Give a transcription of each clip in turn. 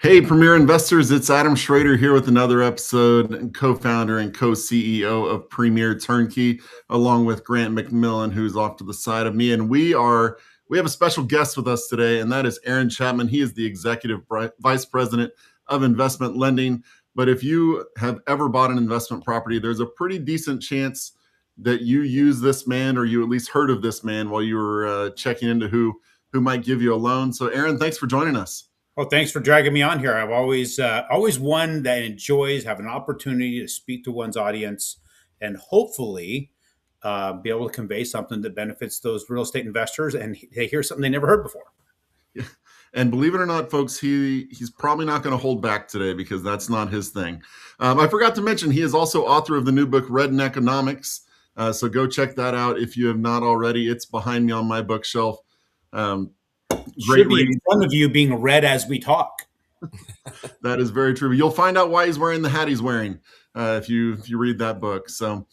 Hey, Premier Investors, it's Adam Schrader here with another episode, and co-founder and co-CEO of Premier Turnkey, along with Grant McMillan, who's off to the side of me. And we have a special guest with us today, and that is Aaron Chapman. He is the Executive Vice President of Investment Lending. But if you have ever bought an investment property, there's a pretty decent chance that you use this man, or you at least heard of this man while you were checking into who might give you a loan. So Aaron, thanks for joining us. Well, thanks for dragging me on here. I've always one that enjoys having an opportunity to speak to one's audience and hopefully be able to convey something that benefits those real estate investors and they hear something they never heard before. Yeah. And believe it or not, folks, he's probably not going to hold back today because that's not his thing. I forgot to mention he is also author of the new book, Redneckonomics. So go check that out if you have not already. It's behind me on my bookshelf. Should be in front of you being read as we talk. That is very true. You'll find out why he's wearing the hat he's wearing if you read that book. So,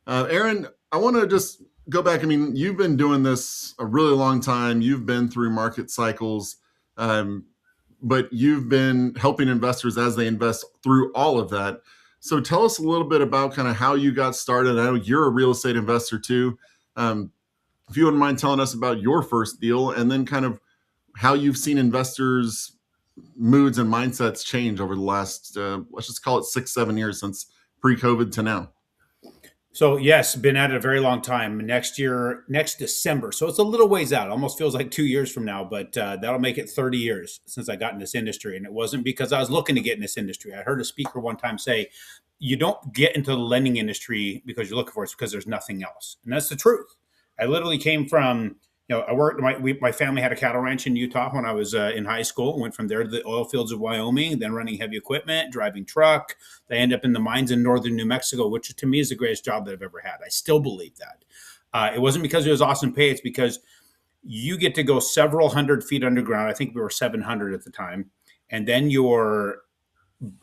Aaron, I want to just go back. I mean, you've been doing this a really long time. You've been through market cycles, but you've been helping investors as they invest through all of that. So tell us a little bit about kind of how you got started. I know you're a real estate investor too. If you wouldn't mind telling us about your first deal and then kind of how you've seen investors' moods and mindsets change over the last, let's just call it 6-7 years since pre-COVID to now. So yes, been at it a very long time. Next December. So it's a little ways out. Almost feels like 2 years from now, but that'll make it 30 years since I got in this industry. And it wasn't because I was looking to get in this industry. I heard a speaker one time say, you don't get into the lending industry because you're looking for it. It's because there's nothing else. And that's the truth. I literally came from, I worked, my family had a cattle ranch in Utah when I was in high school. Went from there to the oil fields of Wyoming, then running heavy equipment, driving truck. They end up in the mines in northern New Mexico, which to me is the greatest job that I've ever had. I still believe that. It wasn't because it was awesome pay. It's because you get to go several hundred feet underground. I think we were 700 at the time. And then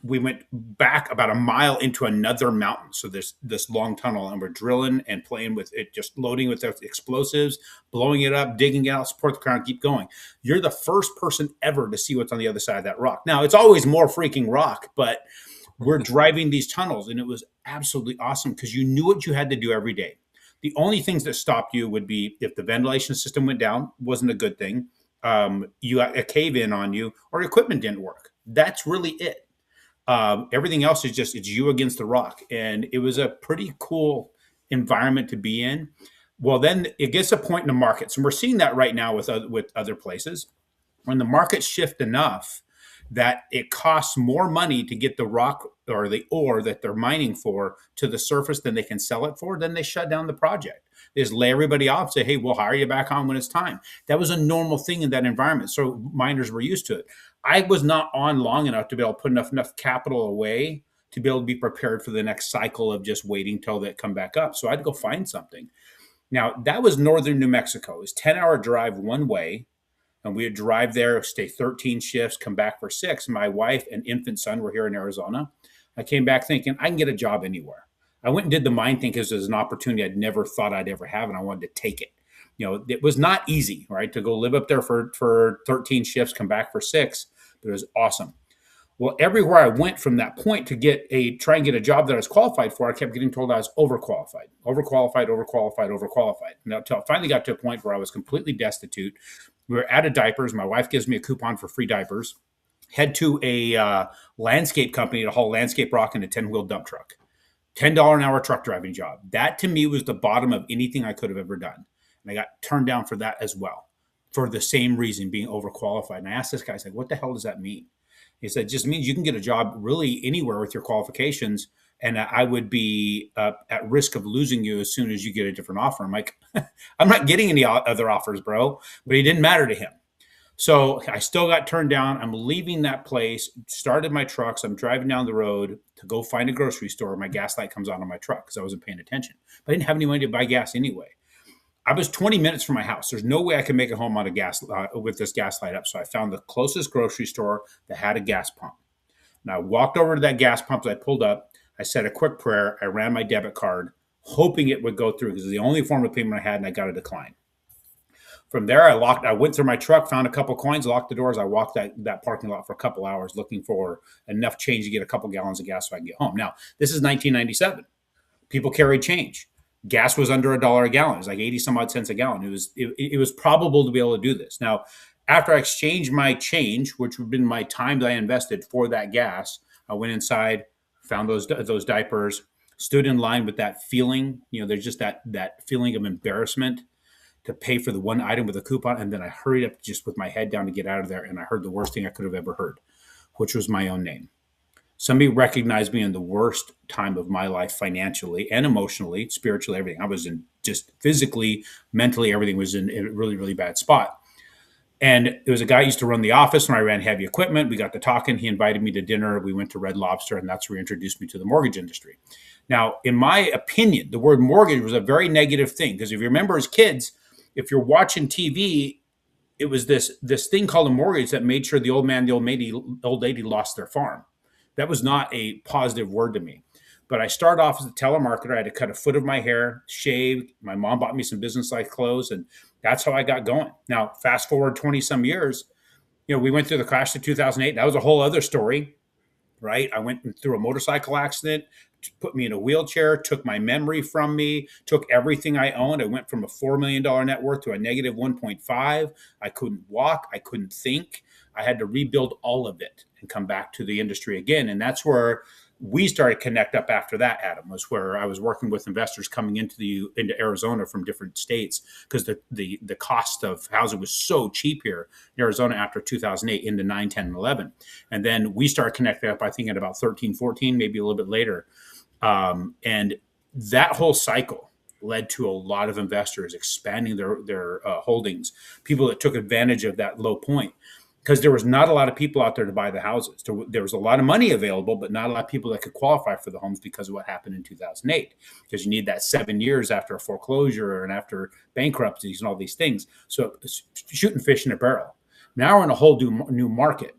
we went back about a mile into another mountain. So there's this long tunnel and we're drilling and playing with it, just loading with explosives, blowing it up, digging it out, support the ground, keep going. You're the first person ever to see what's on the other side of that rock. Now it's always more freaking rock, but we're driving these tunnels and it was absolutely awesome because you knew what you had to do every day. The only things that stopped you would be if the ventilation system went down, wasn't a good thing. You got a cave in on you or equipment didn't work. That's really it. Everything else is just, it's you against the rock. And it was a pretty cool environment to be in. Well, then it gets a point in the markets. And we're seeing that right now with other places. When the markets shift enough that it costs more money to get the rock or the ore that they're mining for to the surface than they can sell it for, then they shut down the project. They just lay everybody off and say, hey, we'll hire you back on when it's time. That was a normal thing in that environment. So miners were used to it. I was not on long enough to be able to put enough capital away to be able to be prepared for the next cycle of just waiting till they come back up. So I had to go find something. Now, that was northern New Mexico. It was a 10-hour drive one way. And we would drive there, stay 13 shifts, come back for 6. My wife and infant son were here in Arizona. I came back thinking I can get a job anywhere. I went and did the mine thing because it was an opportunity I'd never thought I'd ever have, and I wanted to take it. It was not easy, right, to go live up there for 13 shifts, come back for 6, but it was awesome. Well, everywhere I went from that point to try and get a job that I was qualified for, I kept getting told I was overqualified. Now, until I finally got to a point where I was completely destitute. We were out of diapers. My wife gives me a coupon for free diapers. Head to a landscape company to haul landscape rock in a 10-wheel dump truck. $10 an hour truck driving job. That to me was the bottom of anything I could have ever done. And I got turned down for that as well, for the same reason, being overqualified. And I asked this guy, I said, what the hell does that mean? He said, it just means you can get a job really anywhere with your qualifications. And I would be at risk of losing you as soon as you get a different offer. I'm like, I'm not getting any other offers, bro. But it didn't matter to him. So I still got turned down. I'm leaving that place, started my trucks. I'm driving down the road to go find a grocery store. My gas light comes on my truck because I wasn't paying attention. But I didn't have any money to buy gas anyway. I was 20 minutes from my house. There's no way I could make it home on a gas with this gas light up. So I found the closest grocery store that had a gas pump. And I walked over to that gas pump as I pulled up. I said a quick prayer. I ran my debit card, hoping it would go through because it's the only form of payment I had, and I got a decline. From there, I went through my truck, found a couple coins, locked the doors. I walked that parking lot for a couple hours looking for enough change to get a couple gallons of gas so I can get home. Now, this is 1997. People carried change. Gas was under $1 a gallon. It was like 80 some odd cents a gallon. It was probable to be able to do this. Now, after I exchanged my change, which would have been my time that I invested for that gas, I went inside, found those diapers, stood in line with that feeling. There's just that feeling of embarrassment to pay for the one item with a coupon. And then I hurried up just with my head down to get out of there. And I heard the worst thing I could have ever heard, which was my own name. Somebody recognized me in the worst time of my life, financially and emotionally, spiritually, everything. I was in just physically, mentally, everything was in a really, really bad spot. And it was a guy who used to run the office when I ran heavy equipment. We got to talking. He invited me to dinner. We went to Red Lobster, and that's where he introduced me to the mortgage industry. Now, in my opinion, the word mortgage was a very negative thing, because if you remember as kids, if you're watching TV, it was this thing called a mortgage that made sure the old man, the old lady lost their farm. That was not a positive word to me. But I started off as a telemarketer. I had to cut a foot of my hair, shave. My mom bought me some business-like clothes, and that's how I got going. Now, fast forward 20 some years, we went through the crash of 2008. That was a whole other story, right? I went through a motorcycle accident, put me in a wheelchair, took my memory from me, took everything I owned. I went from a $4 million net worth to a negative 1.5. I couldn't walk. I couldn't think. I had to rebuild all of it and come back to the industry again. And that's where we started to connect up after that, Adam, was where I was working with investors coming into Arizona from different states, because the cost of housing was so cheap here in Arizona after 2008 into 9, 10, and 11. And then we started connecting up, I think, at about 13, 14, maybe a little bit later. And that whole cycle led to a lot of investors expanding their holdings, people that took advantage of that low point, because there was not a lot of people out there to buy the houses. There was a lot of money available, but not a lot of people that could qualify for the homes because of what happened in 2008, because you need that 7 years after a foreclosure and after bankruptcies and all these things. So shooting fish in a barrel. Now we're in a whole new market.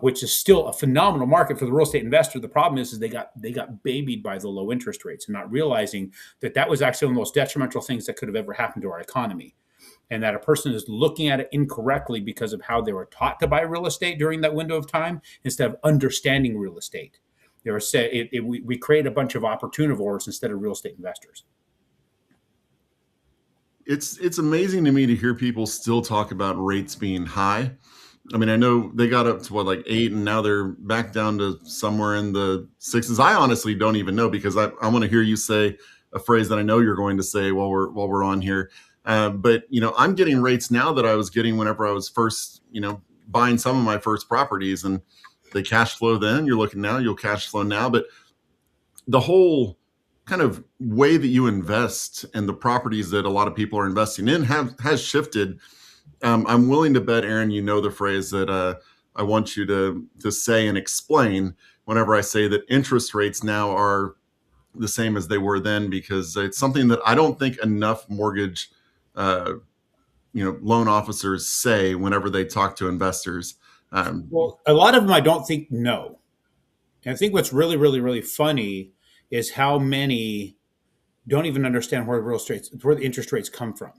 Which is still a phenomenal market for the real estate investor. The problem is they got babied by the low interest rates, and not realizing that was actually one of the most detrimental things that could have ever happened to our economy, and that a person is looking at it incorrectly because of how they were taught to buy real estate during that window of time instead of understanding real estate. We create a bunch of opportunivores instead of real estate investors. It's amazing to me to hear people still talk about rates being high. I mean, I know they got up to like 8, and now they're back down to somewhere in the 6s. I honestly don't even know, because I want to hear you say a phrase that I know you're going to say while we're on here. But I'm getting rates now that I was getting whenever I was first, buying some of my first properties, and they cash flow then. You're looking now, you'll cash flow now. But the whole kind of way that you invest and the properties that a lot of people are investing in has shifted. I'm willing to bet, Aaron, the phrase that I want you to say and explain whenever I say that interest rates now are the same as they were then, because it's something that I don't think enough mortgage, loan officers say whenever they talk to investors. Well, a lot of them I don't think know. And I think what's really, really, really funny is how many don't even understand where the interest rates come from.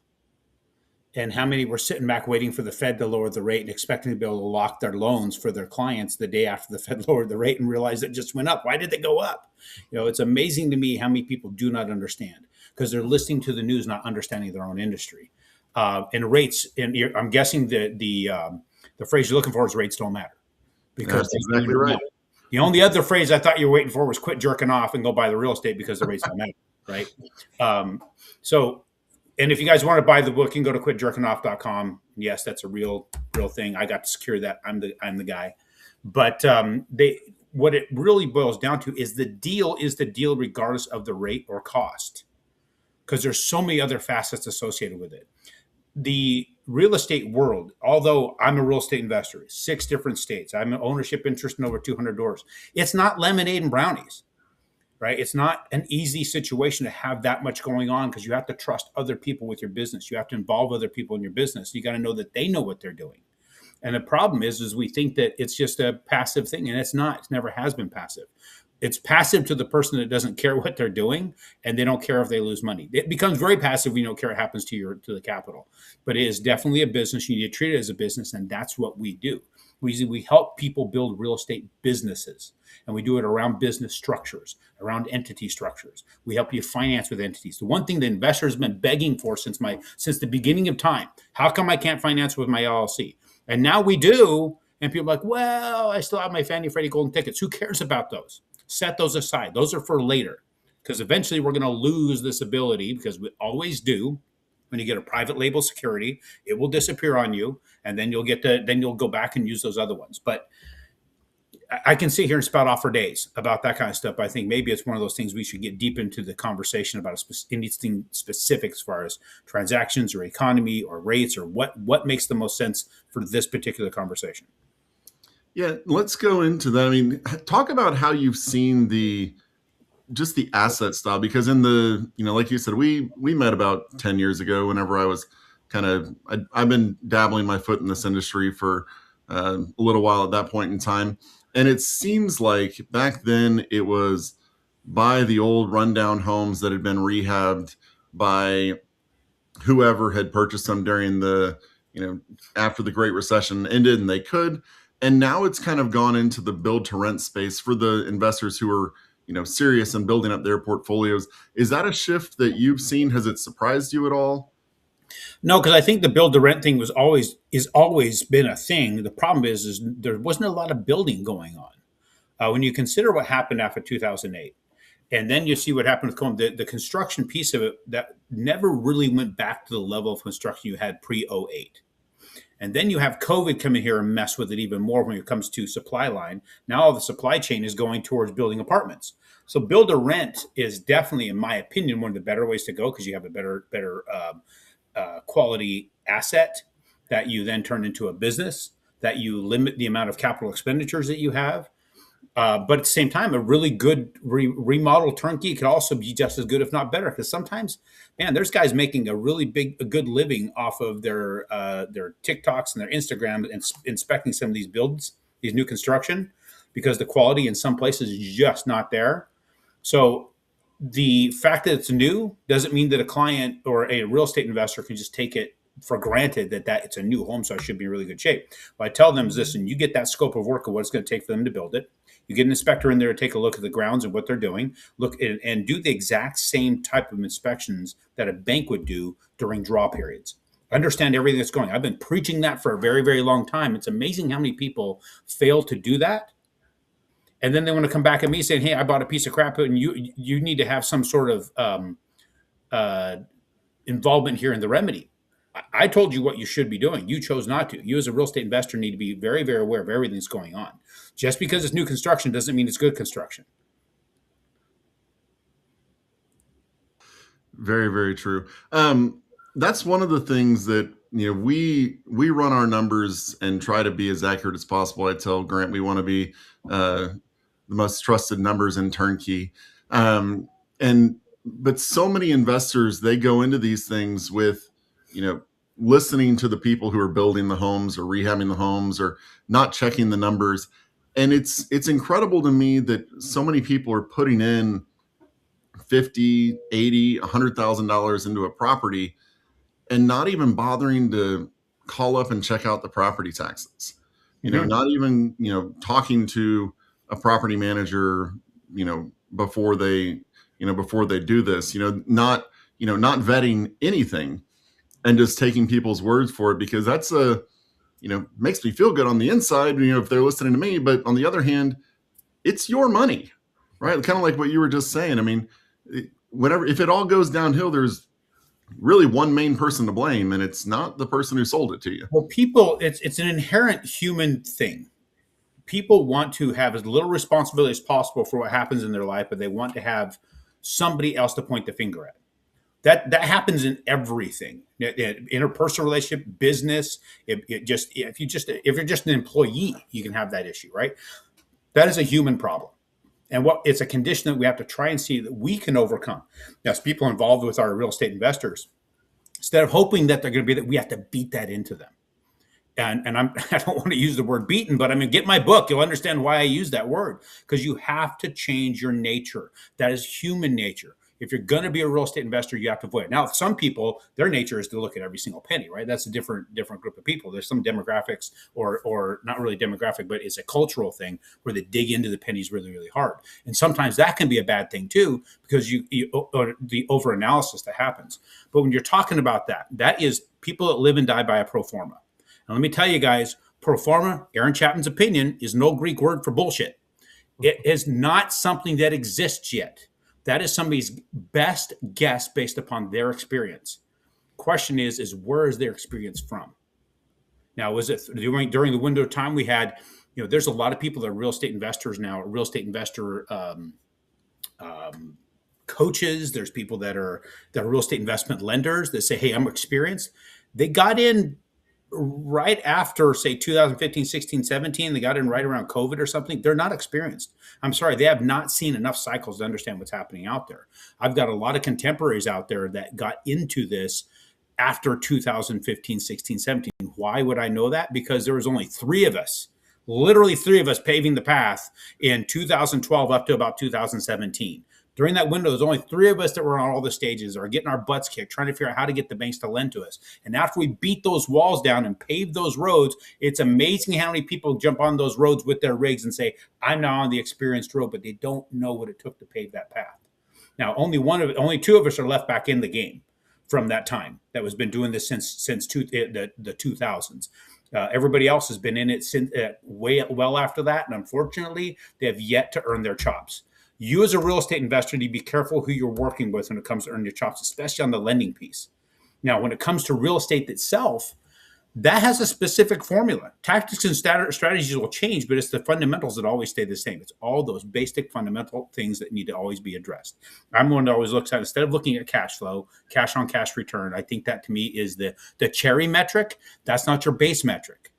And how many were sitting back waiting for the Fed to lower the rate and expecting to be able to lock their loans for their clients the day after the Fed lowered the rate and realized it just went up. Why did they go up? It's amazing to me how many people do not understand, because they're listening to the news, not understanding their own industry. And rates, and I'm guessing the phrase you're looking for is rates don't matter. Because that's exactly right. The only other phrase I thought you were waiting for was quit jerking off and go buy the real estate because the rates don't matter, right? And if you guys want to buy the book, you can go to quitjerkingoff.com. Yes, that's a real thing. I got to secure that. I'm the guy. But what it really boils down to is the deal regardless of the rate or cost, because there's so many other facets associated with it. The real estate world, although I'm a real estate investor, 6 different states, I'm an ownership interest in over 200 doors. It's not lemonade and brownies. Right? It's not an easy situation to have that much going on, because you have to trust other people with your business. You have to involve other people in your business. You got to know that they know what they're doing. And the problem is we think that it's just a passive thing, and it's not. It never has been passive. It's passive to the person that doesn't care what they're doing, and they don't care if they lose money. It becomes very passive when you don't care what happens to the capital. But it is definitely a business. You need to treat it as a business, and that's what we do. We help people build real estate businesses, and we do it around business structures, around entity structures. We help you finance with entities. The one thing the investor has been begging for since the beginning of time: how come I can't finance with my LLC? And now we do. And people are like, well, I still have my Fannie Freddie golden tickets. Who cares about those? Set those aside. Those are for later, because eventually we're going to lose this ability, because we always do. When you get a private label security, it will disappear on you, and then you'll go back and use those other ones. But I can sit here and spout off for days about that kind of stuff. But I think maybe it's one of those things we should get deep into the conversation about anything specific as far as transactions or economy or rates, or what makes the most sense for this particular conversation. Yeah, let's go into that. I mean, talk about how you've seen just the asset style, because in the, like you said, we met about 10 years ago, whenever I was I've been dabbling my foot in this industry for a little while at that point in time. And it seems like back then it was buy the old rundown homes that had been rehabbed by whoever had purchased them during the, after the Great Recession ended and they could. And now it's kind of gone into the build to rent space for the investors who are, serious in building up their portfolios. Is that a shift that you've seen? Has it surprised you at all? No, because I think the build to rent thing is always been a thing. The problem is there wasn't a lot of building going on. When you consider what happened after 2008, and then you see what happened with COVID, the construction piece of it that never really went back to the level of construction you had pre '08. And then you have COVID come in here and mess with it even more when it comes to supply line. Now all the supply chain is going towards building apartments. So build to rent is definitely, in my opinion, one of the better ways to go, because you have a better quality asset that you then turn into a business, that you limit the amount of capital expenditures that you have. But at the same time, a really good remodel turnkey could also be just as good, if not better. Because sometimes, man, there's guys making a good living off of their TikToks and their Instagram, and inspecting some of these builds, these new construction, because the quality in some places is just not there. So the fact that it's new doesn't mean that a client or a real estate investor can just take it for granted that it's a new home, so it should be in really good shape. What I tell them is this: and you get that scope of work of what it's going to take for them to build it. You get an inspector in there to take a look at the grounds and what they're doing, look and do the exact same type of inspections that a bank would do during draw periods. Understand everything that's going on. I've been preaching that for a very, very long time. It's amazing how many people fail to do that. And then they want to come back at me saying, hey, I bought a piece of crap, and you need to have some sort of involvement here in the remedy. I told you what you should be doing. You chose not to. You, as a real estate investor, need to be very, very aware of everything that's going on. Just because it's new construction doesn't mean it's good construction. Very, very true. That's one of the things that, we run our numbers and try to be as accurate as possible. I tell Grant we want to be the most trusted numbers in turnkey. But so many investors, they go into these things with, listening to the people who are building the homes or rehabbing the homes, or not checking the numbers. And it's incredible to me that so many people are putting in 50, 80, $100,000 into a property and not even bothering to call up and check out the property taxes. Not even, talking to a property manager, before they do this, not vetting anything, and just taking people's words for it, because that's makes me feel good on the inside, if they're listening to me. But on the other hand, it's your money, right? Kind of like what you were just saying. I mean, if it all goes downhill, there's really one main person to blame, and it's not the person who sold it to you. Well, it's an inherent human thing. People want to have as little responsibility as possible for what happens in their life, but they want to have somebody else to point the finger at. That happens in everything: interpersonal relationship, business. If you're just an employee, you can have that issue, right? That is a human problem, and it's a condition that we have to try and see that we can overcome. Now, as people involved with our real estate investors, instead of hoping that they're going to be that, we have to beat that into them. and I don't want to use the word beaten, but I mean, get my book. You'll understand why I use that word, because you have to change your nature. That is human nature. If you're going to be a real estate investor, you have to avoid it. Now, some people, their nature is to look at every single penny, right? That's a different group of people. There's some demographics, or not really demographic, but it's a cultural thing where they dig into the pennies really, really hard. And sometimes that can be a bad thing too, because or the over analysis that happens. But when you're talking about that, that is people that live and die by a pro forma. And let me tell you guys, pro forma, Aaron Chapman's opinion, is no Greek word for bullshit. It is not something that exists yet. That is somebody's best guess based upon their experience. Question is where is their experience from? Now, was it during the window of time we had, there's a lot of people that are real estate investors now, real estate investor coaches. There's people that are real estate investment lenders that say, hey, I'm experienced. They got in right after, say, 2015, 16, 17. They got in right around COVID or something. They're not experienced. I'm sorry, they have not seen enough cycles to understand what's happening out there. I've got a lot of contemporaries out there that got into this after 2015, 16, 17. Why would I know that? Because there was only three of us, literally three of us, paving the path in 2012 up to about 2017. During that window, there's only three of us that were on all the stages or getting our butts kicked, trying to figure out how to get the banks to lend to us. And after we beat those walls down and paved those roads, it's amazing how many people jump on those roads with their rigs and say, I'm now on the experienced road, but they don't know what it took to pave that path. Now, only two of us are left back in the game from that time that has been doing this since the 2000s. Everybody else has been in it since way well after that, and unfortunately, they have yet to earn their chops. You as a real estate investor need to be careful who you're working with when it comes to earning your chops, especially on the lending piece. Now, when it comes to real estate itself, that has a specific formula. Tactics and strategies will change, but it's the fundamentals that always stay the same. It's all those basic fundamental things that need to always be addressed. I'm one that always looks at, instead of looking at cash flow, cash on cash return, I think that to me is the cherry metric. That's not your base metric.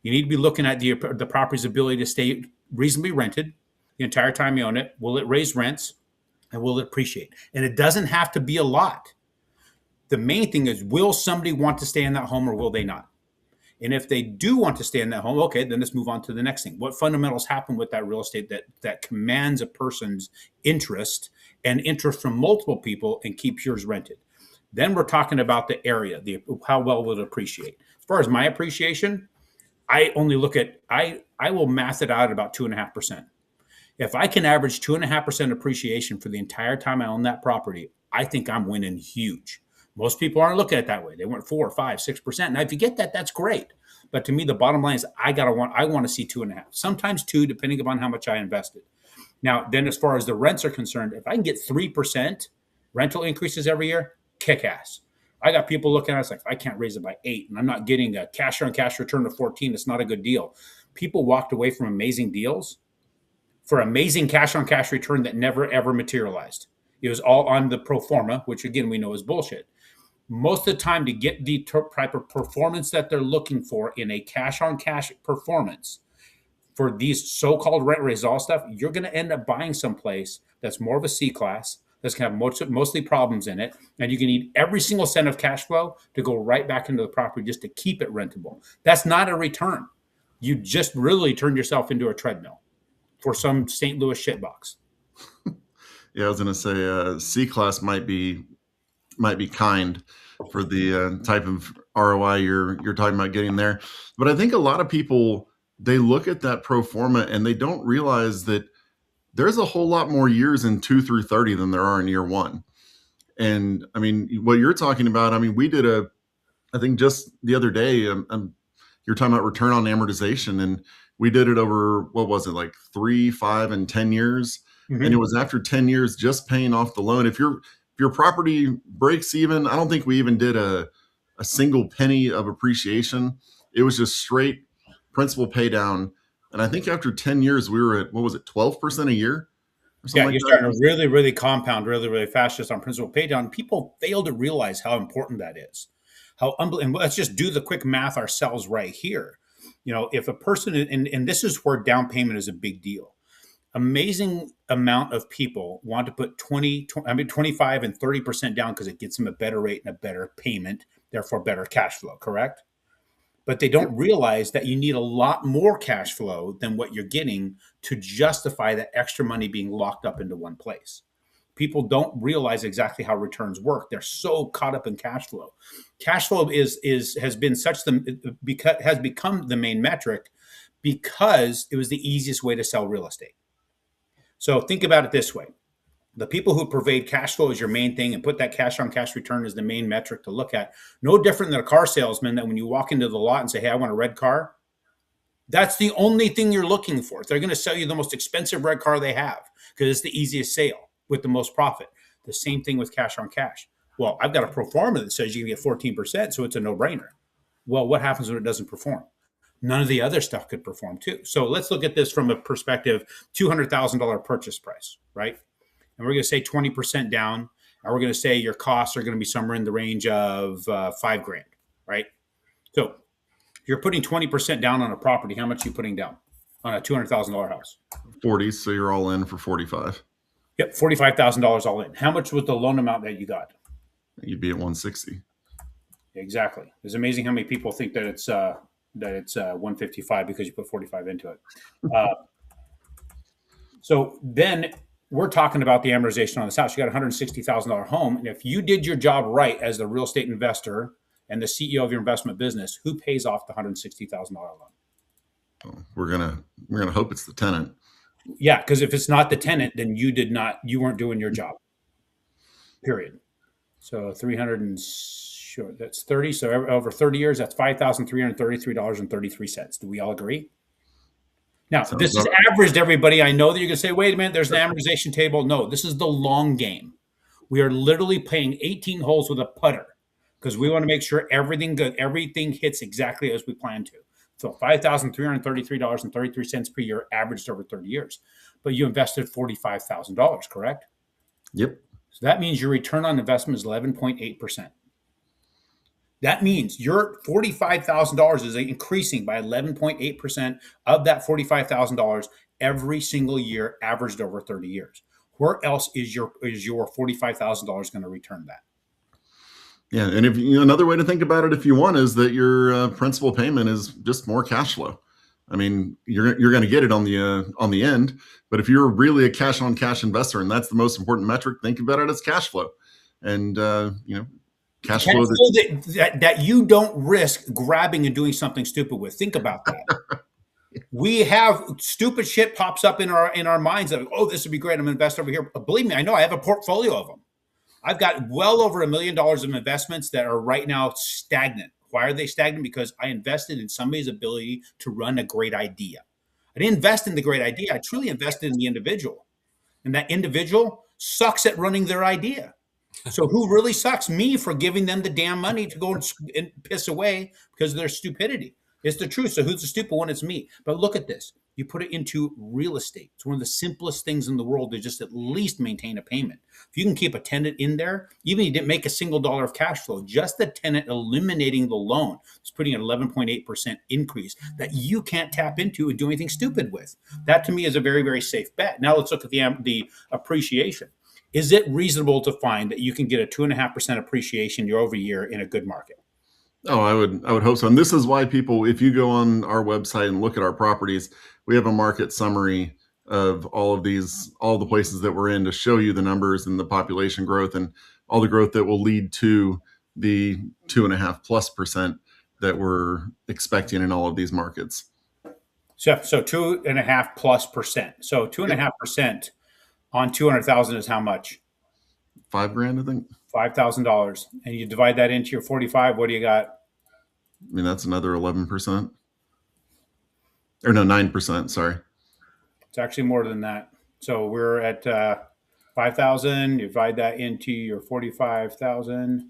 You need to be looking at the property's ability to stay reasonably rented the entire time you own it. Will it raise rents? And will it appreciate? And it doesn't have to be a lot. The main thing is, will somebody want to stay in that home or will they not? And if they do want to stay in that home, okay, then let's move on to the next thing. What fundamentals happen with that real estate that commands a person's interest and interest from multiple people and keeps yours rented? Then we're talking about the area, how well will it appreciate. As far as my appreciation, I only look at, I will math it out at about 2.5%. If I can average 2.5% appreciation for the entire time I own that property, I think I'm winning huge. Most people aren't looking at it that way. They want 4, 5, 6%. Now, if you get that, that's great. But to me, the bottom line is I want to see 2.5, sometimes 2, depending upon how much I invested. Now, then as far as the rents are concerned, if I can get 3% rental increases every year, kick ass. I got people looking at us like, I can't raise it by 8, and I'm not getting a cash on cash return of 14. It's not a good deal. People walked away from amazing deals for amazing cash on cash return that never ever materialized. It was all on the pro forma, which again we know is bullshit. Most of the time, to get the type of performance that they're looking for in a cash on cash performance for these so-called rent raise all stuff, you're going to end up buying someplace that's more of a C class, that's going to have mostly problems in it, and you can need every single cent of cash flow to go right back into the property just to keep it rentable. That's not a return. You just really turned yourself into a treadmill for some St. Louis shitbox. Yeah, I was going to say C class might be kind for the type of ROI you're talking about getting there. But I think a lot of people, they look at that pro forma and they don't realize that there's a whole lot more years in 2 through 30 than there are in year 1. And I mean, what you're talking about, I mean, we did I think just the other day, you're talking about return on amortization, and we did it over, what was it, like 3, 5, and 10 years. Mm-hmm. And it was after 10 years just paying off the loan. If your property breaks even, I don't think we even did a single penny of appreciation. It was just straight principal pay down. And I think after 10 years, we were at, what was it, 12% a year? Yeah, you're starting to really, really compound really, really fast just on principal pay down. People fail to realize how important that is. And let's just do the quick math ourselves right here. If a person, and this is where down payment is a big deal. Amazing amount of people want to put 25 and 30% down because it gets them a better rate and a better payment, therefore better cash flow, correct? but they don't realize that you need a lot more cash flow than what you're getting to justify that extra money being locked up into one place. People don't realize exactly how returns work. They're so caught up in cash flow. Cash flow has been such the because has become the main metric because it was the easiest way to sell real estate. So think about it this way. The people who pervade cash flow as your main thing and put that cash on cash return as the main metric to look at, no different than a car salesman that when you walk into the lot and say, hey, I want a red car, that's the only thing you're looking for. They're going to sell you the most expensive red car they have because it's the easiest sale with the most profit. The same thing with cash on cash. Well, I've got a pro forma that says you can get 14%, so it's a no-brainer. Well, what happens when it doesn't perform? None of the other stuff could perform too. So let's look at this from a perspective, $200,000 purchase price, right? And we're going to say 20% down, and we're going to say your costs are going to be somewhere in the range of $5,000, right? So you're putting 20% down on a property. How much are you putting down on a $200,000 house? 40. So you're all in for 45. Yep, $45,000 all in. How much was the loan amount that you got? You'd be at 160. Exactly. It's amazing how many people think that it's 155 because you put 45 into it. So then we're talking about the amortization on this house. You got a $160,000 home, and if you did your job right as the real estate investor and the CEO of your investment business, who pays off the $160,000 loan? Oh, we're gonna hope it's the tenant. Yeah, because if it's not the tenant, then you weren't doing your job. Period. So 300 and sure, that's 30. So over 30 years, that's $5,333.33. Do we all agree? Now, this is averaged, everybody. I know that you're going to say, wait a minute, there's an amortization table. No, this is the long game. We are literally playing 18 holes with a putter because we want to make sure everything hits exactly as we plan to. So $5,333.33 per year averaged over 30 years. But you invested $45,000, correct? Yep. So that means your return on investment is 11.8%. That means your $45,000 is increasing by 11.8% of that $45,000 every single year, averaged over 30 years. Where else is your $45,000 going to return that? Yeah, and if another way to think about it, if you want, is that your principal payment is just more cash flow. I mean, you're going to get it on the end, but if you're really a cash on cash investor, and that's the most important metric, think about it as cash flow, and cash flow that you don't risk grabbing and doing something stupid with. Think about that. We have stupid shit pops up in our minds that, oh, this would be great. I'm going to invest over here. Believe me, I know I have a portfolio of them. I've got well over $1 million of investments that are right now stagnant. Why are they stagnant? Because I invested in somebody's ability to run a great idea. I didn't invest in the great idea. I truly invested in the individual. And that individual sucks at running their idea. So who really sucks? Me for giving them the damn money to go and piss away because of their stupidity. It's the truth. So who's the stupid one? It's me. But look at this. You put it into real estate. It's one of the simplest things in the world to just at least maintain a payment. If you can keep a tenant in there, even if you didn't make a single dollar of cash flow, just the tenant eliminating the loan is putting an 11.8% increase that you can't tap into and do anything stupid with. That to me is a very, very safe bet. Now let's look at the appreciation. Is it reasonable to find that you can get a 2.5% appreciation year over year in a good market? Oh, I would hope so. And this is why people, if you go on our website and look at our properties, we have a market summary of all the places that we're in to show you the numbers and the population growth and all the growth that will lead to the 2.5+% that we're expecting in all of these markets. So 2.5+%. So 2.5% on 200,000 is how much? $5,000, I think. $5,000, and you divide that into your 45. What do you got? I mean, that's another 11%, or no, 9%. Sorry, it's actually more than that. So we're at 5,000. You divide that into your 45,000.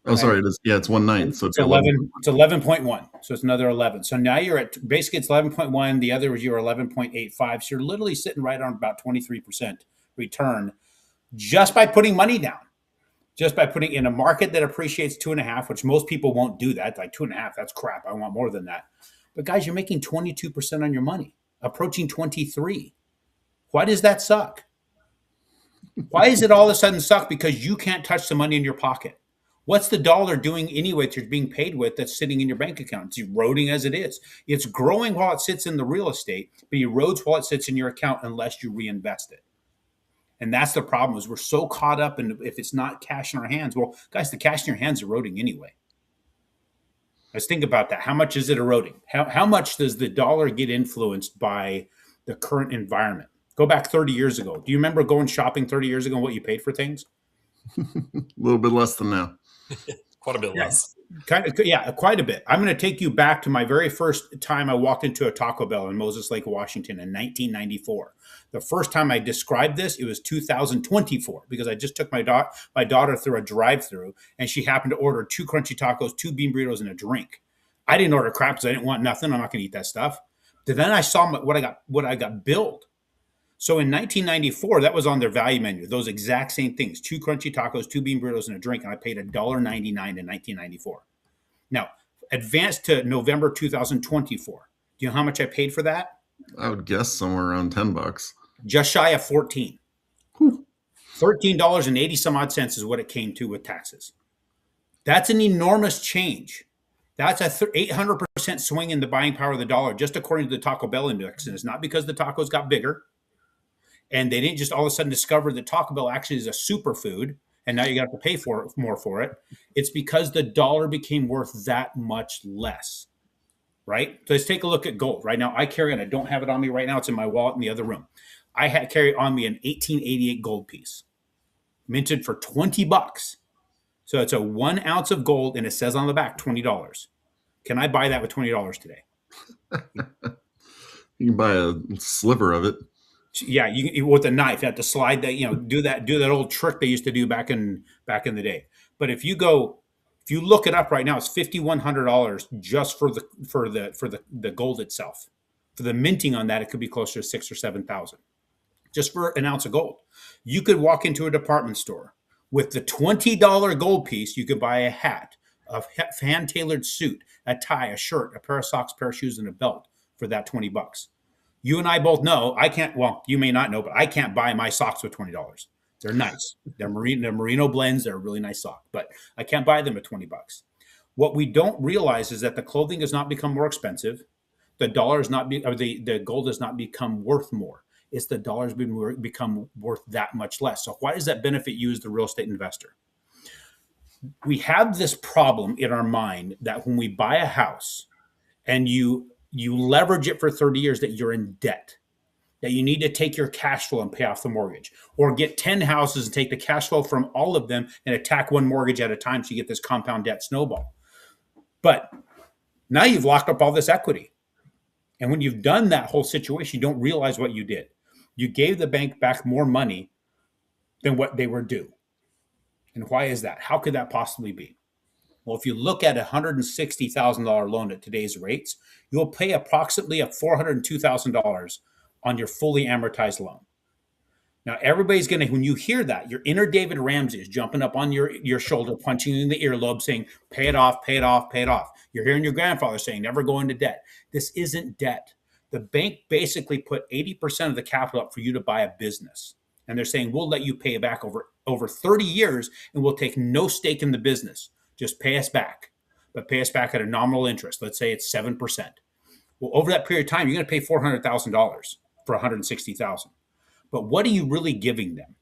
Oh, sorry. It is. Yeah, it's 1/9. So it's 11. It's 11.1. So it's another 11. So now you're at basically it's 11.1. The other was you're 11.85. So you're literally sitting right on about 23% return just by putting money down. Just by putting in a market that appreciates 2.5, which most people won't do that. Like 2.5, that's crap. I want more than that. But guys, you're making 22% on your money, approaching 23. Why does that suck? Why is it all of a sudden suck? Because you can't touch the money in your pocket. What's the dollar doing anyway that you're being paid with that's sitting in your bank account? It's eroding as it is. It's growing while it sits in the real estate, but it erodes while it sits in your account unless you reinvest it. And that's the problem is we're so caught up in if it's not cash in our hands. Well, guys, the cash in your hands is eroding anyway. Let's think about that. How much is it eroding? How much does the dollar get influenced by the current environment? Go back 30 years ago. Do you remember going shopping 30 years ago and what you paid for things? A little bit less than now. Quite a bit Yeah, less. quite a bit. I'm going to take you back to my very first time I walked into a Taco Bell in Moses Lake, Washington in 1994. The first time I described this, it was 2024 because I just took my daughter through a drive-through and she happened to order 2 crunchy tacos, 2 bean burritos, and a drink. I didn't order crap because I didn't want nothing. I'm not going to eat that stuff. But then I saw what I got billed. So in 1994, that was on their value menu. Those exact same things: 2 crunchy tacos, 2 bean burritos, and a drink. And I paid $1.99 in 1994. Now, advanced to November 2024. Do you know how much I paid for that? I would guess somewhere around $10. Just shy of 14. Whew. $13.80 some odd cents is what it came to with taxes. That's an enormous change. That's a 800% swing in the buying power of the dollar, just according to the Taco Bell index. And it's not because the tacos got bigger. And they didn't just all of a sudden discover that Taco Bell actually is a superfood, and now you got to pay more for it. It's because the dollar became worth that much less, right? So let's take a look at gold. Right now, I carry, and I don't have it on me right now. It's in my wallet in the other room. I carry on me an 1888 gold piece, minted for $20. So it's a 1 ounce of gold, and it says on the back $20. Can I buy that with $20 today? You can buy a sliver of it. Yeah, you with a knife, you have to slide that, do that old trick they used to do back in the day. But if you look it up right now, it's $5,100 just for the gold itself. For the minting on that, it could be closer to 6,000 or 7,000 just for an ounce of gold. You could walk into a department store with the $20 gold piece. You could buy a hat, a hand tailored suit, a tie, a shirt, a pair of socks, pair of shoes, and a belt for that $20. You and I both know I can't. Well, you may not know, but I can't buy my socks with $20. They're nice. They're merino blends. They're a really nice sock, but I can't buy them at $20. What we don't realize is that the clothing has not become more expensive. The dollar is not or the gold has not become worth more. It's the dollar's become worth that much less. So why does that benefit you as the real estate investor? We have this problem in our mind that when we buy a house and you leverage it for 30 years, that you're in debt, that you need to take your cash flow and pay off the mortgage, or get 10 houses and take the cash flow from all of them and attack one mortgage at a time so you get this compound debt snowball. But now you've locked up all this equity. And when you've done that whole situation, you don't realize what you did. You gave the bank back more money than what they were due. And why is that? How could that possibly be? Well, if you look at a $160,000 loan at today's rates, you'll pay approximately $402,000 on your fully amortized loan. Now, everybody's going to, when you hear that, your inner David Ramsey is jumping up on your shoulder, punching you in the earlobe, saying, pay it off, pay it off, pay it off. You're hearing your grandfather saying, never go into debt. This isn't debt. The bank basically put 80% of the capital up for you to buy a business. And they're saying, we'll let you pay it back over 30 years, and we'll take no stake in the business. Just pay us back, but pay us back at a nominal interest. Let's say it's 7%. Well, over that period of time, you're going to pay $400,000 for $160,000. But what are you really giving them?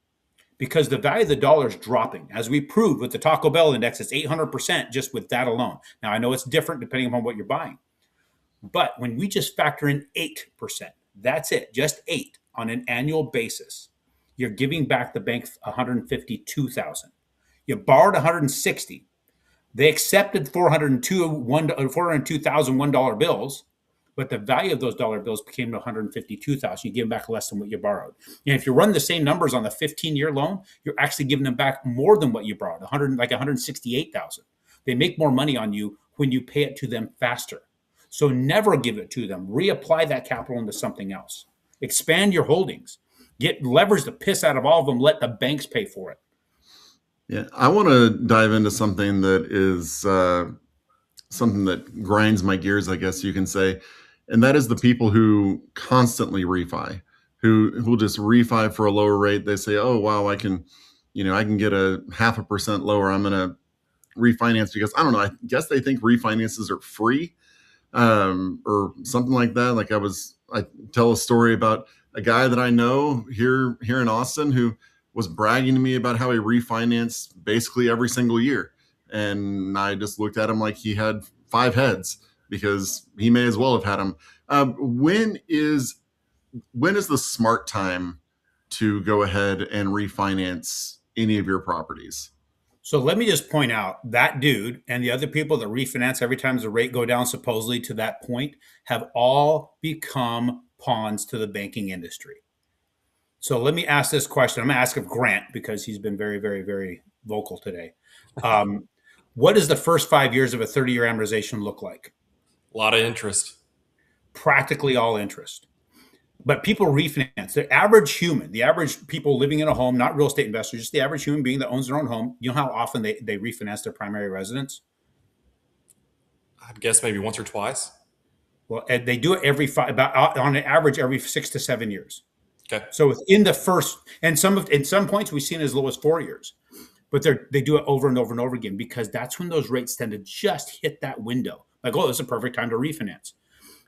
Because the value of the dollar is dropping. As we proved with the Taco Bell index, it's 800% just with that alone. Now, I know it's different depending upon what you're buying. But when we just factor in 8%, that's it, just 8 on an annual basis, you're giving back the bank $152,000. You borrowed $160,000. They accepted $402,000 bills, but the value of those dollar bills became $152,000. You give them back less than what you borrowed. And if you run the same numbers on the 15-year loan, you're actually giving them back more than what you borrowed, like $168,000. They make more money on you when you pay it to them faster. So never give it to them. Reapply that capital into something else. Expand your holdings. Leverage the piss out of all of them. Let the banks pay for it. Yeah, I want to dive into something that is something that grinds my gears, I guess you can say, and that is the people who constantly refi, who just refi for a lower rate. They say, "Oh, wow, I can get a 0.5% lower. I'm going to refinance because I don't know. I guess they think refinances are free, or something like that. Like I tell a story about a guy that I know here in Austin who was bragging to me about how he refinanced basically every single year, and I just looked at him like he had five heads because he may as well have had them. When is the smart time to go ahead and refinance any of your properties? So let me just point out that dude and the other people that refinance every time the rate go down, supposedly to that point, have all become pawns to the banking industry. So let me ask this question. I'm going to ask of Grant because he's been very, very, very vocal today. Um, what does the first 5 years of a 30-year amortization look like? A lot of interest. Practically all interest. But people refinance. The average human, the average people living in a home, not real estate investors, just the average human being that owns their own home, you know how often they refinance their primary residence? I'd guess maybe once or twice. Well, they do it about on an average every 6 to 7 years. Okay. So within the first, and in some points we've seen as low as 4 years, but they do it over and over and over again because that's when those rates tend to just hit that window. Like, oh, this is a perfect time to refinance.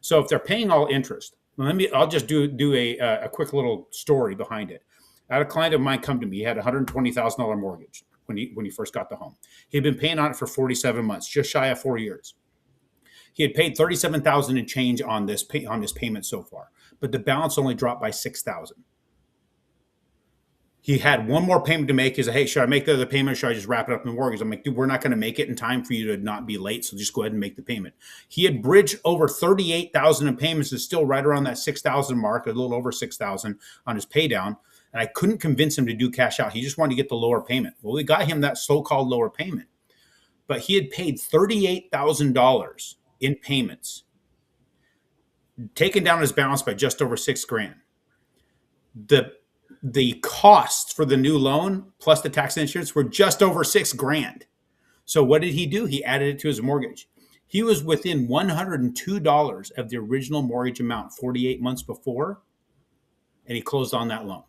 So if they're paying all interest, I'll just do a quick little story behind it. I had a client of mine come to me. He had a $120,000 mortgage when he first got the home. He had been paying on it for 47 months, just shy of 4 years. He had paid $37,000 and change on this payment so far, but the balance only dropped by $6,000. He had one more payment to make. He said, hey, should I make the other payment or should I just wrap it up in mortgage? I'm like, dude, we're not going to make it in time for you to not be late, so just go ahead and make the payment. He had bridged over $38,000 in payments, is still right around that $6,000 mark, a little over $6,000 on his pay down. And I couldn't convince him to do cash out. He just wanted to get the lower payment. Well, we got him that so-called lower payment. But he had paid $38,000 in payments, taken down his balance by just over $6,000. The costs for the new loan plus the tax and insurance were just over $6,000. So what did he do? He added it to his mortgage. He was within $102 of the original mortgage amount 48 months before, and he closed on that loan.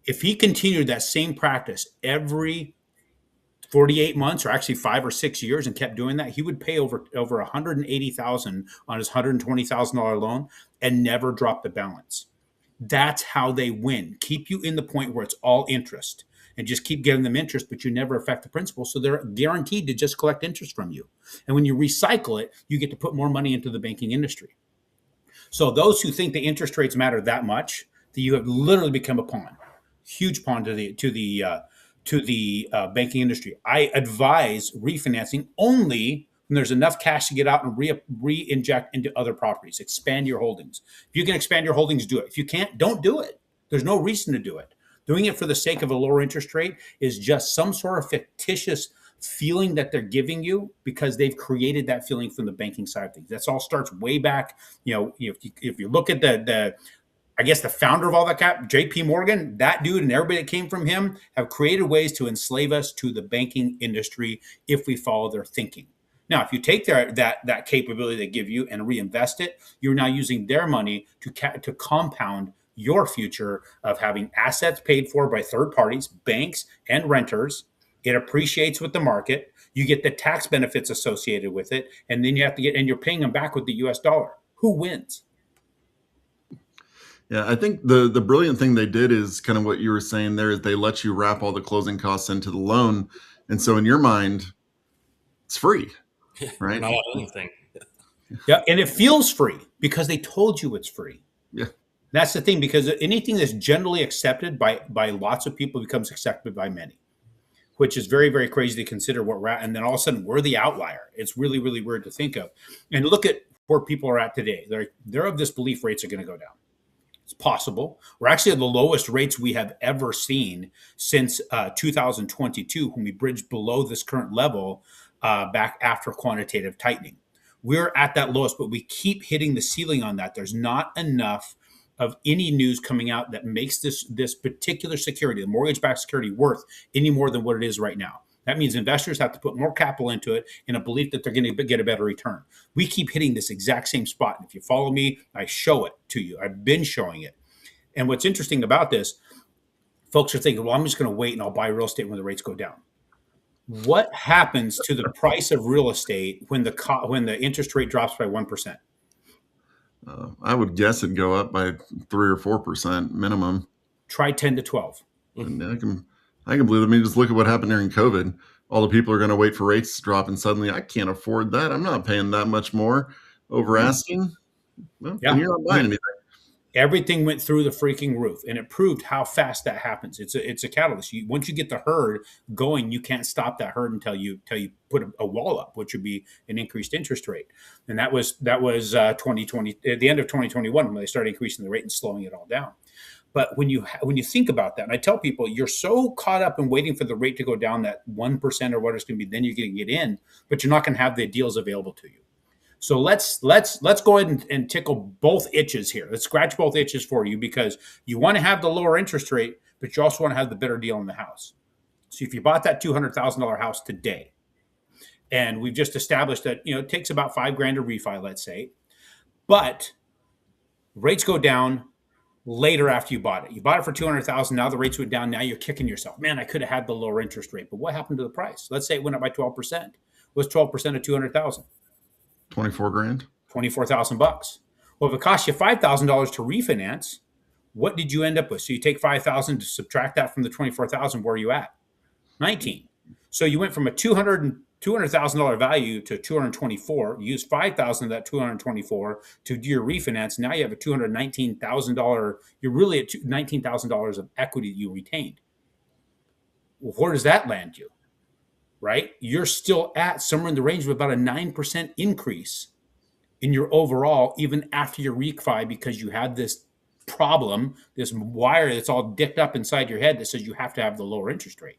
If he continued that same practice every 48 months, or actually 5 or 6 years, and kept doing that, he would pay over $180,000 on his $120,000 loan and never drop the balance. That's how they win. Keep you in the point where it's all interest and just keep giving them interest, but you never affect the principal. So they're guaranteed to just collect interest from you. And when you recycle it, you get to put more money into the banking industry. So those who think the interest rates matter that much, that you have literally become a pawn, huge pawn to the banking industry. I advise refinancing only when there's enough cash to get out and re-inject into other properties. Expand your holdings. If you can expand your holdings, do it. If you can't, don't do it. There's no reason to do it. Doing it for the sake of a lower interest rate is just some sort of fictitious feeling that they're giving you because they've created that feeling from the banking side of things. That's all starts way back. If you look at the founder of all that cap, JP Morgan, that dude and everybody that came from him have created ways to enslave us to the banking industry if we follow their thinking. Now, if you take that capability they give you and reinvest it, you're now using their money to compound your future of having assets paid for by third parties, banks, and renters. It appreciates with the market. You get the tax benefits associated with it, and then you're paying them back with the US dollar. Who wins? Yeah, I think the brilliant thing they did is kind of what you were saying there is they let you wrap all the closing costs into the loan. And so in your mind, it's free, right? Not anything. Yeah, and it feels free because they told you it's free. Yeah. That's the thing, because anything that's generally accepted by lots of people becomes accepted by many, which is very, very crazy to consider what we're at. And then all of a sudden we're the outlier. It's really, really weird to think of. And look at where people are at today. They're of this belief rates are going to go down. It's possible. We're actually at the lowest rates we have ever seen since 2022, when we bridged below this current level back after quantitative tightening. We're at that lowest, but we keep hitting the ceiling on that. There's not enough of any news coming out that makes this particular security, the mortgage-backed security, worth any more than what it is right now. That means investors have to put more capital into it in a belief that they're going to get a better return. We keep hitting this exact same spot. And if you follow me, I show it to you. I've been showing it. And what's interesting about this, folks are thinking, well, I'm just going to wait and I'll buy real estate when the rates go down. What happens to the price of real estate when the interest rate drops by 1%? I would guess it'd go up by 3 or 4% minimum. Try 10 to 12. And I can believe it. I mean, just look at what happened during COVID. All the people are going to wait for rates to drop, and suddenly I can't afford that. I'm not paying that much more over asking. Well, then Yeah. you're not buying anything. Everything went through the freaking roof, and it proved how fast that happens. It's a catalyst. Once you get the herd going, you can't stop that herd until you put a wall up, which would be an increased interest rate. And that was 2020, at the end of 2021, when they started increasing the rate and slowing it all down. But when you think about that, and I tell people, you're so caught up in waiting for the rate to go down that 1% or what it's going to be, then you're going to get in, but you're not going to have the deals available to you. So let's go ahead and tickle both itches here. Let's scratch both itches for you, because you want to have the lower interest rate, but you also want to have the better deal in the house. So if you bought that $200,000 house today, and we've just established that it takes about $5,000 to refi, let's say, but rates go down later after you bought it. You bought it for $200,000. Now the rates went down. Now you're kicking yourself. Man, I could have had the lower interest rate. But what happened to the price? Let's say it went up by 12%. What's 12% of 200,000? 24 grand. $24,000. Well, if it costs you $5,000 to refinance, what did you end up with? So you take 5,000 to subtract that from the 24,000. Where are you at? 19. So you went from a $200,000 value to 224. You used 5,000 of that 224 to do your refinance. Now you have a $219,000. You're really at $19,000 of equity that you retained. Well, where does that land you? Right? You're still at somewhere in the range of about a 9% increase in your overall, even after your refi, because you had this problem, this wire that's all dicked up inside your head that says you have to have the lower interest rate.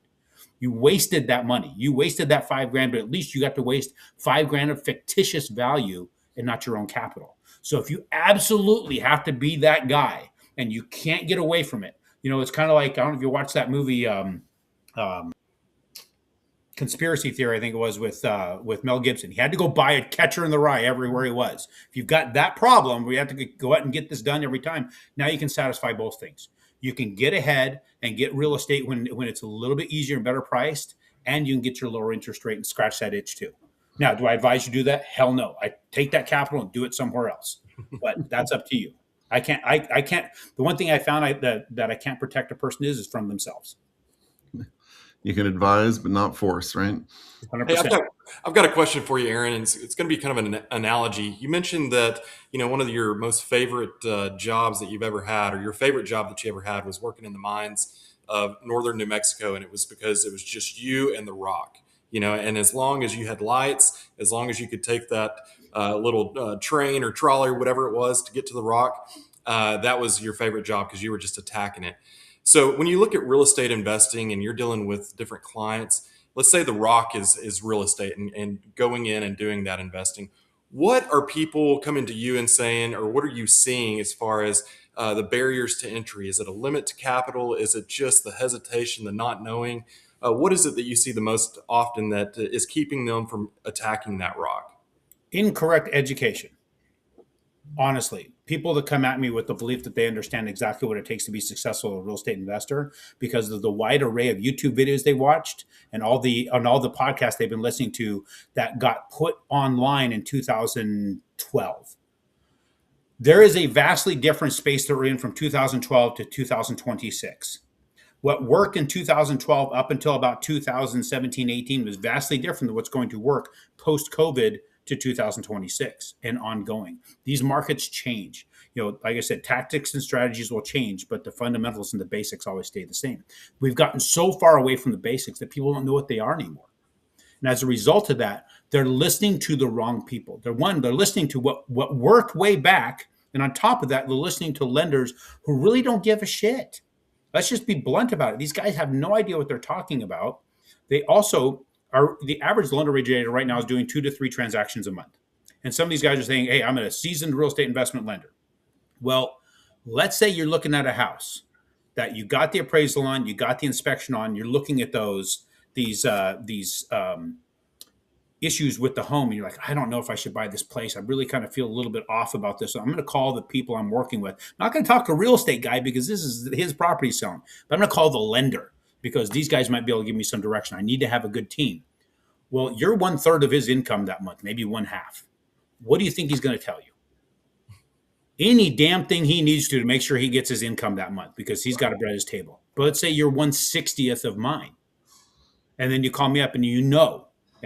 You wasted that money. You wasted that $5,000, but at least you got to waste $5,000 of fictitious value and not your own capital. So if you absolutely have to be that guy and you can't get away from it, it's kind of like, I don't know if you watched that movie, Conspiracy Theory, I think it was, with Mel Gibson. He had to go buy a Catcher in the Rye everywhere he was. If you've got that problem, we have to go out and get this done every time. Now you can satisfy both things. You can get ahead and get real estate when it's a little bit easier and better priced, and you can get your lower interest rate and scratch that itch too. Now, do I advise you do that? Hell no. I take that capital and do it somewhere else. But that's up to you. I can't. The one thing I found that I can't protect a person is from themselves. You can advise, but not force, right? 100%. Hey, I've got a question for you, Aaron, and it's going to be kind of an analogy. You mentioned that one of your most favorite jobs that you've ever had, or your favorite job that you ever had, was working in the mines of northern New Mexico, and it was because it was just you and the rock. And as long as you had lights, as long as you could take that little train or trolley or whatever it was to get to the rock, that was your favorite job because you were just attacking it. So when you look at real estate investing and you're dealing with different clients, let's say the rock is real estate and going in and doing that investing, what are people coming to you and saying, or what are you seeing as far as the barriers to entry? Is it a limit to capital? Is it just the hesitation, the not knowing? What is it that you see the most often that is keeping them from attacking that rock? Incorrect education. Honestly, people that come at me with the belief that they understand exactly what it takes to be successful as a real estate investor because of the wide array of YouTube videos they watched and all the podcasts they've been listening to that got put online in 2012. There is a vastly different space that we're in from 2012 to 2026. What worked in 2012 up until about 2017, 18 was vastly different than what's going to work post-COVID to 2026 and ongoing. These markets change. Like I said, tactics and strategies will change, but the fundamentals and the basics always stay the same. We've gotten so far away from the basics that people don't know what they are anymore. And as a result of that, they're listening to the wrong people. They're listening to what worked way back. And on top of that, they're listening to lenders who really don't give a shit. Let's just be blunt about it. These guys have no idea what they're talking about. They also the average loan originator right now is doing 2 to 3 transactions a month. And some of these guys are saying, hey, I'm a seasoned real estate investment lender. Well, let's say you're looking at a house that you got the appraisal on, you got the inspection on, you're looking at these issues with the home, and you're like, I don't know if I should buy this place. I really kind of feel a little bit off about this. So I'm going to call the people I'm working with. I'm not going to talk to a real estate guy because this is his property selling, but I'm going to call the lender. because these guys might be able to give me some direction. I need to have a good team. Well, you're 1/3 of his income that month, maybe 1/2. What do you think he's going to tell you? Any damn thing he needs to make sure he gets his income that month because he's got to bread his table. But let's say you're 1/60th of mine, and then you call me up and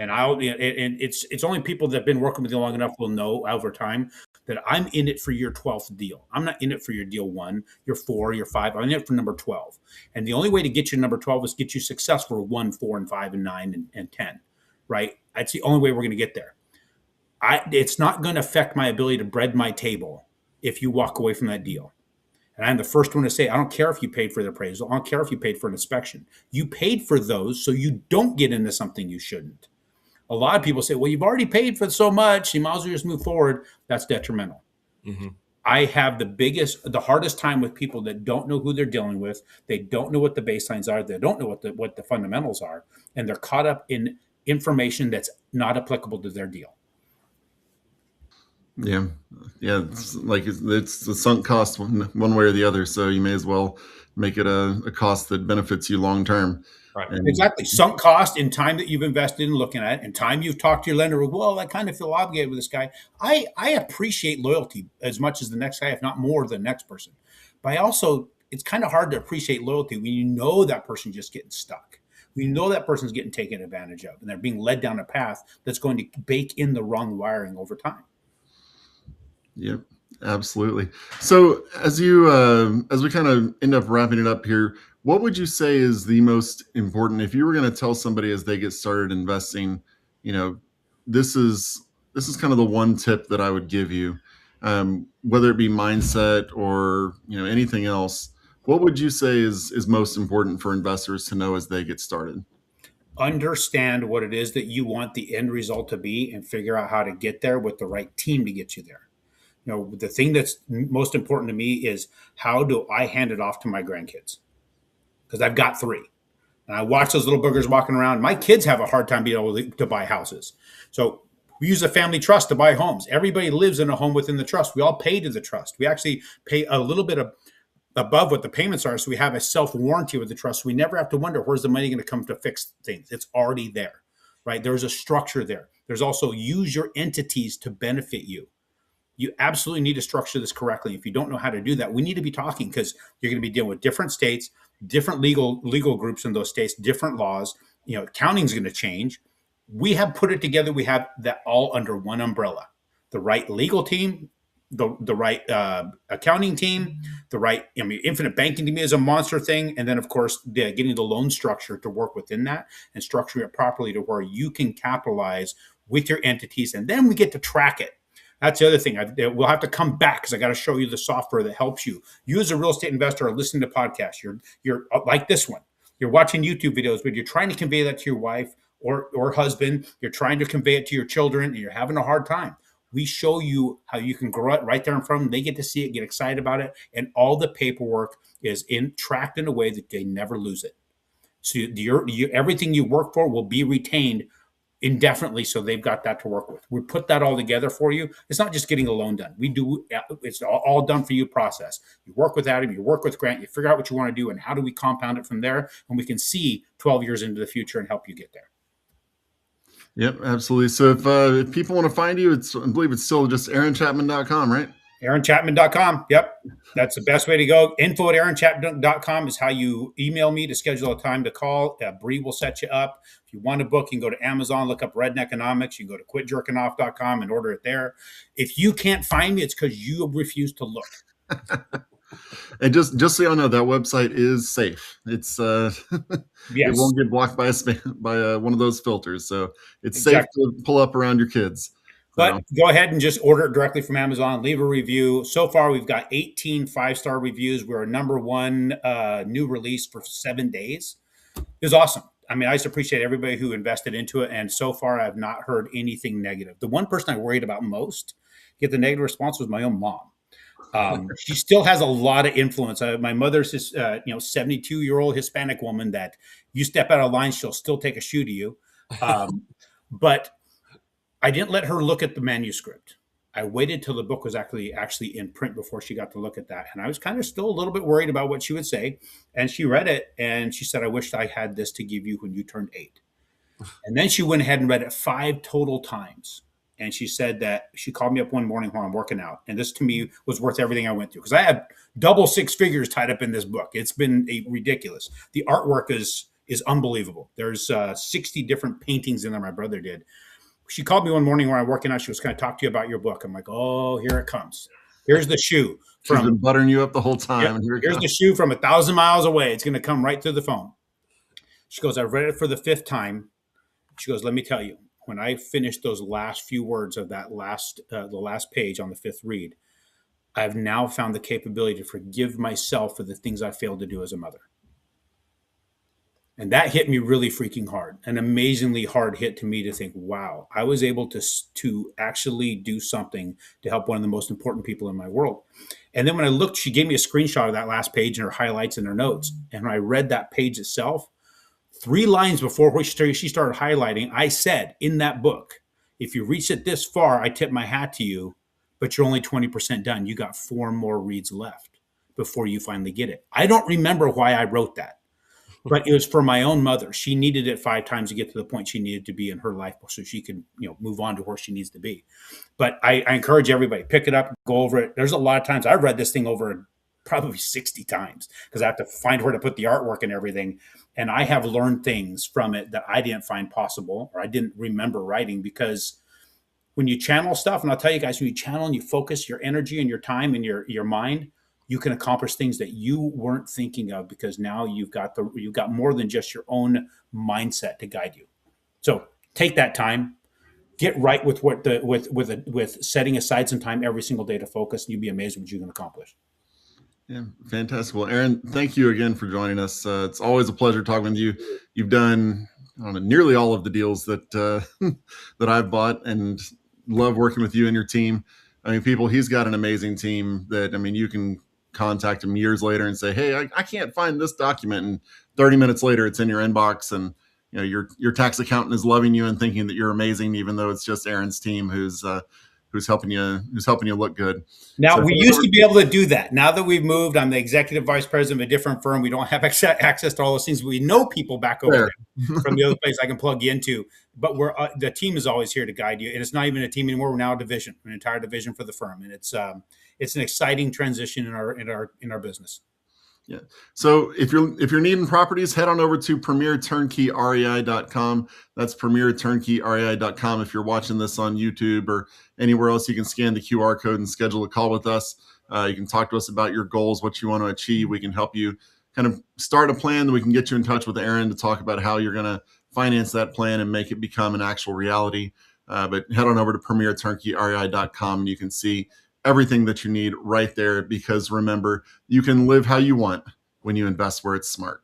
and it's only people that have been working with you long enough will know over time that I'm in it for your 12th deal. I'm not in it for your deal 1, your 4, your 5. I'm in it for number 12. And the only way to get you number 12 is get you successful 1, 4, and 5, and 9, and 10, right? That's the only way we're going to get there. It's not going to affect my ability to bread my table if you walk away from that deal. And I'm the first one to say, I don't care if you paid for the appraisal. I don't care if you paid for an inspection. You paid for those so you don't get into something you shouldn't. A lot of people say, well, you've already paid for so much, you might as well just move forward. That's detrimental. Mm-hmm. I have the hardest time with people that don't know who they're dealing with. They don't know what the baselines are. They don't know what the fundamentals are. And they're caught up in information that's not applicable to their deal. Yeah. It's like it's a sunk cost one way or the other. So you may as well make it a cost that benefits you long term. Right. Exactly. Sunk cost in time that you've invested in looking at it, and time you've talked to your lender. Well, I kind of feel obligated with this guy. I appreciate loyalty as much as the next guy, if not more than the next person. But it's kind of hard to appreciate loyalty when you know that person's just getting stuck. When you know that person's getting taken advantage of, and they're being led down a path that's going to bake in the wrong wiring over time. Yep, absolutely. So as we kind of end up wrapping it up here, what would you say is the most important if you were going to tell somebody as they get started investing, this is kind of the one tip that I would give you, whether it be mindset or, anything else, what would you say is most important for investors to know as they get started? Understand what it is that you want the end result to be and figure out how to get there with the right team to get you there. The thing that's most important to me is how do I hand it off to my grandkids? Because I've got 3. And I watch those little boogers walking around. My kids have a hard time being able to buy houses. So we use a family trust to buy homes. Everybody lives in a home within the trust. We all pay to the trust. We actually pay a little bit above what the payments are. So we have a self-warranty with the trust. We never have to wonder, where's the money going to come to fix things? It's already there, right? There's a structure there. There's also use your entities to benefit you. You absolutely need to structure this correctly. If you don't know how to do that, we need to be talking because you're going to be dealing with different states, different legal groups in those states, different laws. Accounting is going to change. We have put it together. We have that all under one umbrella. The right legal team, the right accounting team, the right, infinite banking to me is a monster thing. And then, of course, getting the loan structure to work within that and structuring it properly to where you can capitalize with your entities. And then we get to track it. That's the other thing. We'll have to come back because I got to show you the software that helps you. You as a real estate investor are listening to podcasts. You're like this one. You're watching YouTube videos, but you're trying to convey that to your wife or husband. You're trying to convey it to your children, and you're having a hard time. We show you how you can grow it right there in front of them. They get to see it, get excited about it, and all the paperwork is tracked in a way that they never lose it. So everything you work for will be retained indefinitely, so they've got that to work with. We put that all together for you. It's not just getting a loan done. It's all done for you process. You work with Adam, you work with Grant, you figure out what you want to do and how do we compound it from there, and we can see 12 years into the future and help you get there. Yep, absolutely. So if people want to find you, I believe it's still just aaronchapman.com, right? AaronChapman.com. Yep. That's the best way to go. info@aaronchapman.com is how you email me to schedule a time to call. Bree will set you up. If you want a book, you can go to Amazon, look up Redneckonomics. You can go to quitjerkingoff.com and order it there. If you can't find me, it's because you refuse to look. And just so y'all know, that website is safe. It's Yes. It won't get blocked by one of those filters. So it's Exactly. safe to pull up around your kids. But go ahead and just order it directly from Amazon. Leave a review. So far, we've got 18 5-star reviews. We're a #1 new release for 7 days. It was awesome. I just appreciate everybody who invested into it. And so far, I've not heard anything negative. The one person I worried about most get the negative response was my own mom. She still has a lot of influence. My mother's this 72-year-old Hispanic woman that you step out of line, she'll still take a shoe to you. But I didn't let her look at the manuscript. I waited till the book was actually in print before she got to look at that. And I was kind of still a little bit worried about what she would say. And she read it and she said, I wished I had this to give you when you turned 8. And then she went ahead and read it 5 total times. And she said that she called me up one morning while I'm working out. And this to me was worth everything I went through because I had double 6 figures tied up in this book. It's been ridiculous. The artwork is unbelievable. There's 60 different paintings in there my brother did. She called me one morning when I'm working out. She was going to talk to you about your book. I'm like, oh, here it comes. Here's the shoe. She's been buttering you up the whole time. And here's the shoe from 1,000 miles away. It's going to come right through the phone. She goes, I've read it for the 5th time. She goes, let me tell you, when I finished those last few words of that the last page on the 5th read, I've now found the capability to forgive myself for the things I failed to do as a mother. And that hit me really freaking hard, an amazingly hard hit to me to think, wow, I was able to actually do something to help one of the most important people in my world. And then when I looked, she gave me a screenshot of that last page and her highlights and her notes. And when I read that page itself, 3 lines before she started highlighting, I said in that book, if you reach it this far, I tip my hat to you, but you're only 20% done. You got 4 more reads left before you finally get it. I don't remember why I wrote that. But it was for my own mother. She needed it 5 times to get to the point she needed to be in her life so she could, move on to where she needs to be. But I encourage everybody, pick it up, go over it. There's a lot of times I've read this thing over probably 60 times because I have to find where to put the artwork and everything. And I have learned things from it that I didn't find possible or I didn't remember writing, because when you channel stuff, and I'll tell you guys, when you channel and you focus your energy and your time and your mind, you can accomplish things that you weren't thinking of, because now you've got more than just your own mindset to guide you. So take that time, get right with with setting aside some time every single day to focus, and you'll be amazed what you can accomplish. Yeah, fantastic. Well, Aaron, thank you again for joining us. It's always a pleasure talking with you. You've done nearly all of the deals that that I've bought, and love working with you and your team. I mean, he's got an amazing team that, you can contact him years later and say, hey, I can't find this document. And 30 minutes later, it's in your inbox, and your tax accountant is loving you and thinking that you're amazing, even though it's just Aaron's team who's helping you look good. Now, we used to be able to do that. Now that we've moved, I'm the executive vice president of a different firm. We don't have access to all those things. We know people back over there from the other place I can plug you into. But the team is always here to guide you. And it's not even a team anymore. We're now a division, an entire division for the firm. And it's an exciting transition in our business. Yeah. So if you're needing properties, head on over to premierturnkey.rei.com. That's premierturnkey.rei.com. If you're watching this on YouTube or anywhere else, you can scan the QR code and schedule a call with us. You can talk to us about your goals, what you want to achieve. We can help you kind of start a plan, that we can get you in touch with Aaron to talk about how you're going to finance that plan and make it become an actual reality. But head on over to premierturnkey.rei.com and you can see everything that you need right there, because remember, you can live how you want when you invest where it's smart.